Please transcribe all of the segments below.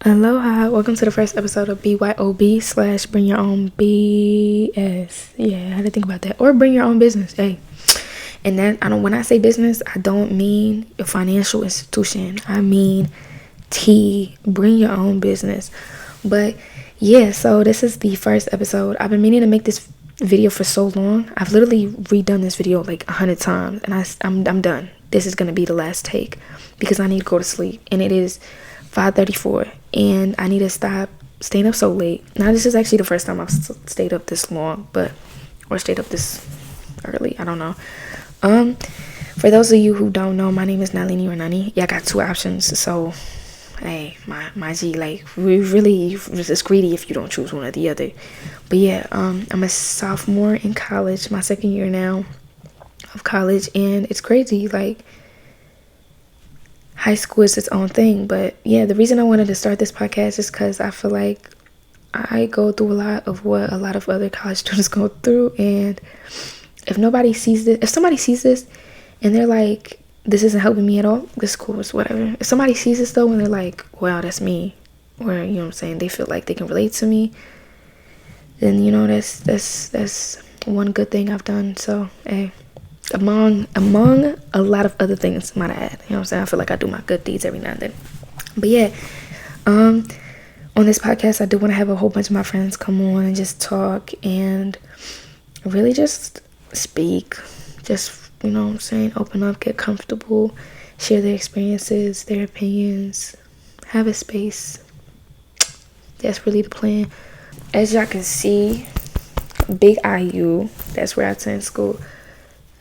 Aloha, welcome to the first episode of BYOB slash bring your own BS. Yeah, I had to think about that. Or bring your own business. Hey. And then when I say business, I don't mean a financial institution. I mean bring your own business. But yeah, so this is the first episode. I've been meaning to make this video for so long. I've literally redone this video like 100 times and I'm done. This is gonna be the last take because I need to go to sleep, and it is 5:34 and I need to stop staying up so late. Now this is actually the first time I've stayed up this long, or stayed up this early. I don't know. For those of you who don't know, my name is Nalini or Nani. Yeah, I got two options. So hey, my G, like, we really just greedy if you don't choose one or the other. But yeah, I'm a sophomore in college, my second year now of college, and it's crazy. Like, high school is its own thing. But yeah, the reason I wanted to start this podcast is because I feel like I go through a lot of what a lot of other college students go through, and if somebody sees this and they're like, this isn't helping me at all, this is cool, it's whatever. If somebody sees this though and they're like, wow, that's me, or you know what I'm saying, they feel like they can relate to me, then you know that's one good thing I've done. So hey, among a lot of other things, might I add, you know what I'm saying, I feel like I do my good deeds every now and then. But yeah, on this podcast I do want to have a whole bunch of my friends come on and just talk and really just speak, just, you know what I'm saying, open up, get comfortable, share their experiences, their opinions, have a space. That's really the plan. As y'all can see, big IU, that's where I attend school.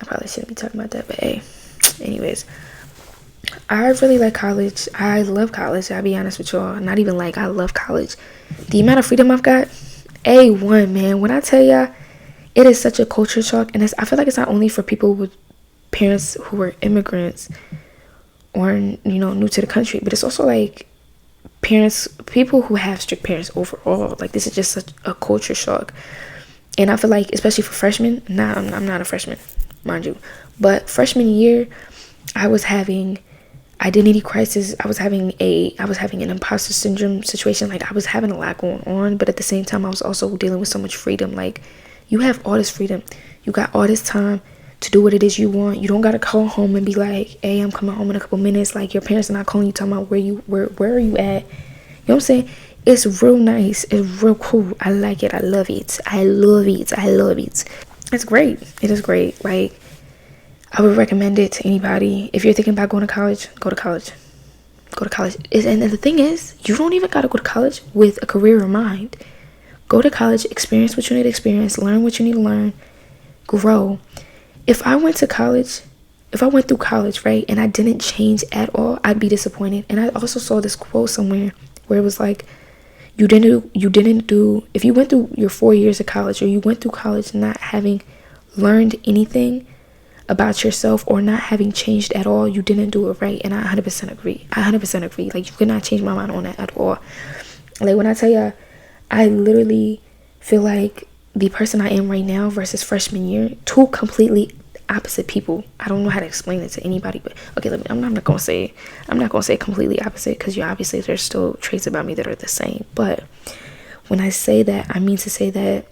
I probably shouldn't be talking about that, but hey, anyways, I really like college. I love college, I'll be honest with y'all. Not even like, I love college. The amount of freedom I've got, A1, man. When I tell y'all, it is such a culture shock, and I feel like it's not only for people with parents who are immigrants or, you know, new to the country, but it's also like people who have strict parents overall. Like, this is just such a culture shock. And I feel like, especially for freshmen, I'm not a freshman, mind you, but freshman year, I was having identity crisis. I was having an imposter syndrome situation. Like, I was having a lot going on, but at the same time, I was also dealing with so much freedom. Like, you have all this freedom, you got all this time to do what it is you want. You don't gotta call home and be like, hey, I'm coming home in a couple minutes. Like, your parents are not calling you talking about where are you at. You know what I'm saying? It's real nice, it's real cool. I like it. I love it. It's great. It is great. Like, I would recommend it to anybody. If you're thinking about going to college, go to college. And the thing is, you don't even gotta go to college with a career in mind. Go to college, experience what you need to experience, learn what you need to learn, grow. If I went through college, right, and I didn't change at all, I'd be disappointed. And I also saw this quote somewhere where it was like, if you went through your 4 years of college, or you went through college not having learned anything about yourself or not having changed at all, you didn't do it right. And I 100% agree. Like, you could not change my mind on that at all. Like, when I tell you, I literally feel like the person I am right now versus freshman year, two completely opposite people. I don't know how to explain it to anybody, but okay, I'm not gonna say completely opposite, because obviously there's still traits about me that are the same. But when I say that, I mean to say that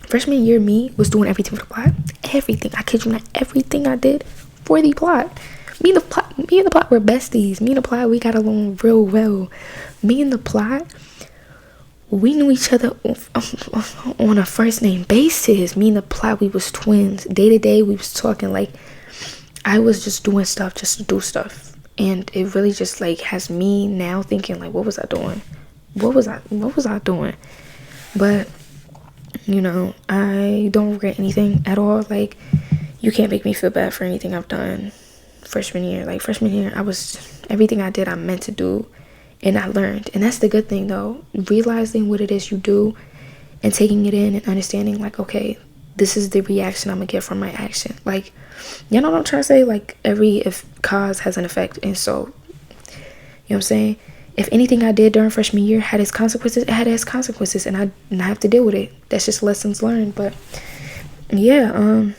freshman year me was doing everything for the plot. Everything. I kid you not, everything I did for the plot. Me and the plot were besties. Me and the plot, we got along real well. Me and the plot, we knew each other on a first name basis. Me and the plot, we was twins. Day to day, we was talking. Like, I was just doing stuff just to do stuff. And it really just, like, has me now thinking, like, what was I doing? What was I doing? But, you know, I don't regret anything at all. Like, you can't make me feel bad for anything I've done freshman year. Like, freshman year, everything I did, I meant to do. And I learned. And that's the good thing, though. Realizing what it is you do and taking it in and understanding, like, okay, this is the reaction I'm going to get from my action. Like, you know what I'm trying to say? Like, if cause has an effect. And so, you know what I'm saying? If anything I did during freshman year had its consequences, it had its consequences. And I have to deal with it. That's just lessons learned. But, yeah,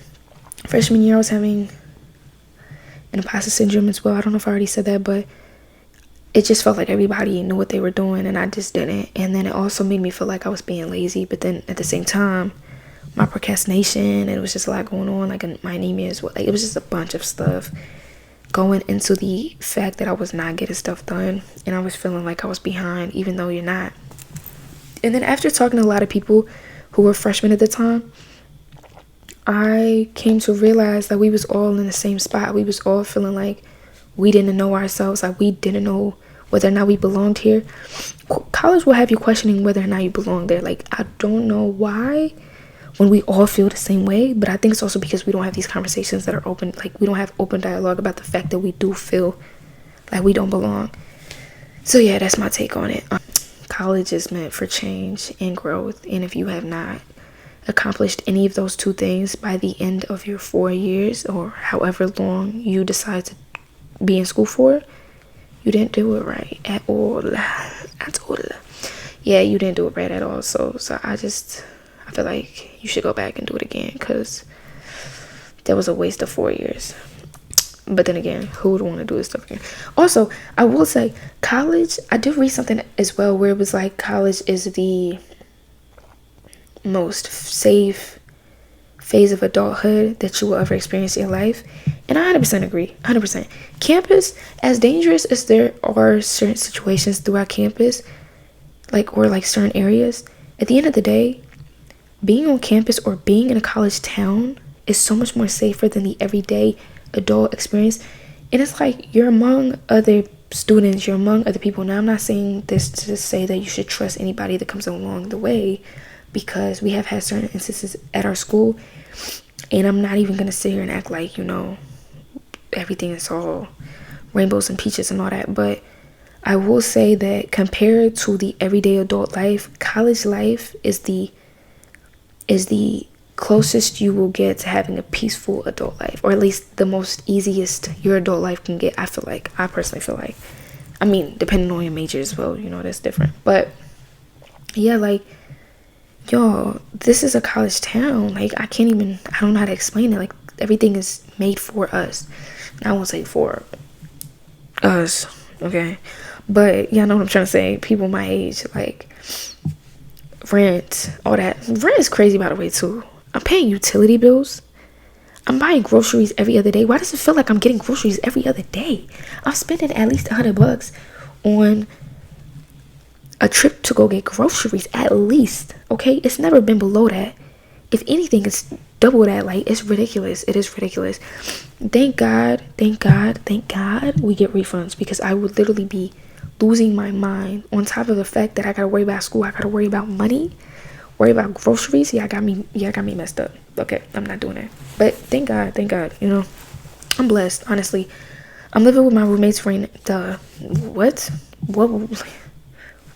freshman year I was having an imposter syndrome as well. I don't know if I already said that, but it just felt like everybody knew what they were doing and I just didn't. And then it also made me feel like I was being lazy, but then at the same time, my procrastination, and it was just a lot going on, like my anemia as well. Like, it was just a bunch of stuff going into the fact that I was not getting stuff done, and I was feeling like I was behind, even though you're not. And then after talking to a lot of people who were freshmen at the time, I came to realize that we was all in the same spot. We was all feeling like we didn't know ourselves, like we didn't know whether or not we belonged here. College will have you questioning whether or not you belong there. Like, I don't know why when we all feel the same way, but I think it's also because we don't have these conversations that are open. Like, we don't have open dialogue about the fact that we do feel like we don't belong. So yeah, that's my take on it. College is meant for change and growth, and if you have not accomplished any of those two things by the end of your 4 years, or however long you decide to be in school for, you didn't do it right at all. Yeah, you didn't do it right at all. So I feel like you should go back and do it again, because that was a waste of 4 years. But then again, who would want to do this stuff again? Also, I will say, college, I did read something as well where it was like college is the most safe phase of adulthood that you will ever experience in your life. And I 100% agree. 100%. Campus, as dangerous as there are certain situations throughout campus, or certain areas, at the end of the day, being on campus or being in a college town is so much more safer than the everyday adult experience. And it's like, you're among other students, you're among other people. Now, I'm not saying this to say that you should trust anybody that comes along the way, because we have had certain instances at our school, and I'm not even gonna sit here and act like, everything is all rainbows and peaches and all that. But I will say that compared to the everyday adult life, college life is the closest you will get to having a peaceful adult life, or at least the most easiest your adult life can get. I personally feel like, I mean, depending on your major as well, that's different. But yeah, like, y'all, this is a college town. Like, I don't know how to explain it. Like, everything is made for us. I won't say for us, okay? But y'all know what I'm trying to say. People my age, like, rent, all that. Rent is crazy, by the way, too. I'm paying utility bills. I'm buying groceries every other day. Why does it feel like I'm getting groceries every other day? I'm spending at least $100 on a trip to go get groceries, at least. Okay, it's never been below that. If anything, it's double that. Like, it's ridiculous. It is ridiculous. Thank God we get refunds, because I would literally be losing my mind. On top of the fact that I gotta worry about school, I gotta worry about money, worry about groceries. Yeah, got me messed up. Okay, I'm not doing that. But thank God, I'm blessed, honestly. I'm living with my roommates right now. What?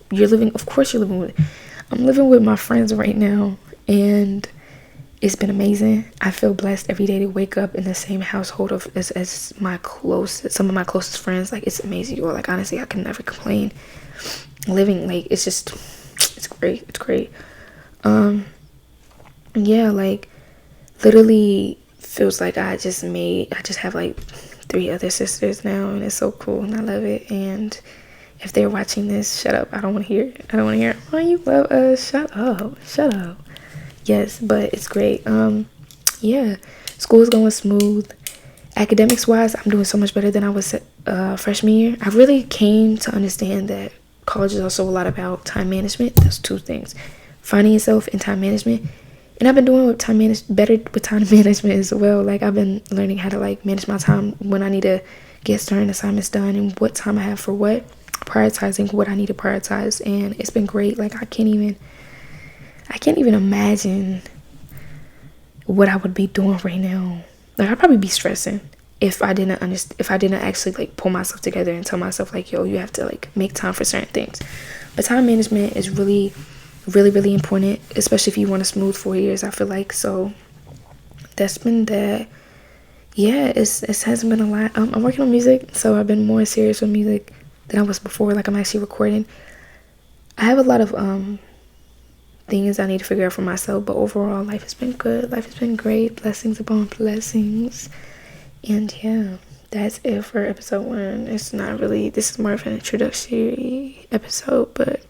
You're living, of course you're living with, I'm living with my friends right now, and it's been amazing. I feel blessed every day to wake up in the same household as some of my closest friends. Like, it's amazing. Or, like, honestly, I can never complain. Living, like, it's great. Yeah, like, literally feels like I just have like 3 other sisters now, and it's so cool, and I love it. And if they're watching this, shut up. I don't want to hear it. Oh, you love us. Shut up. Yes, but it's great. Yeah, school is going smooth. Academics wise, I'm doing so much better than I was freshman year. I really came to understand that college is also a lot about time management. Those 2 things, finding yourself and time management. And I've been doing better with time management as well. Like, I've been learning how to, like, manage my time when I need to get certain assignments done, and what time I have for what, prioritizing what I need to prioritize. And it's been great. Like, I can't even imagine what I would be doing right now. Like, I'd probably be stressing if I didn't actually, like, pull myself together and tell myself, like, yo, you have to, like, make time for certain things. But time management is really, really, really important, especially if you want a smooth 4 years, I feel like. So that's been that. Yeah, it hasn't been a lot. I'm working on music, so I've been more serious with music than I was before. Like, I'm actually recording. I have a lot of things I need to figure out for myself, but overall, life has been good. Life has been great. Blessings upon blessings. And yeah, that's it for episode 1. It's not really, this is more of an introductory episode, but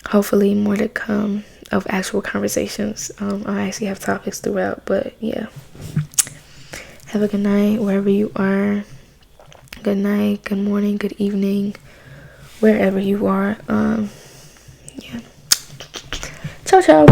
hopefully more to come of actual conversations. I actually have topics throughout, but yeah. Have a good night wherever you are. Good night, good morning, good evening, wherever you are. Yeah. Ciao, ciao.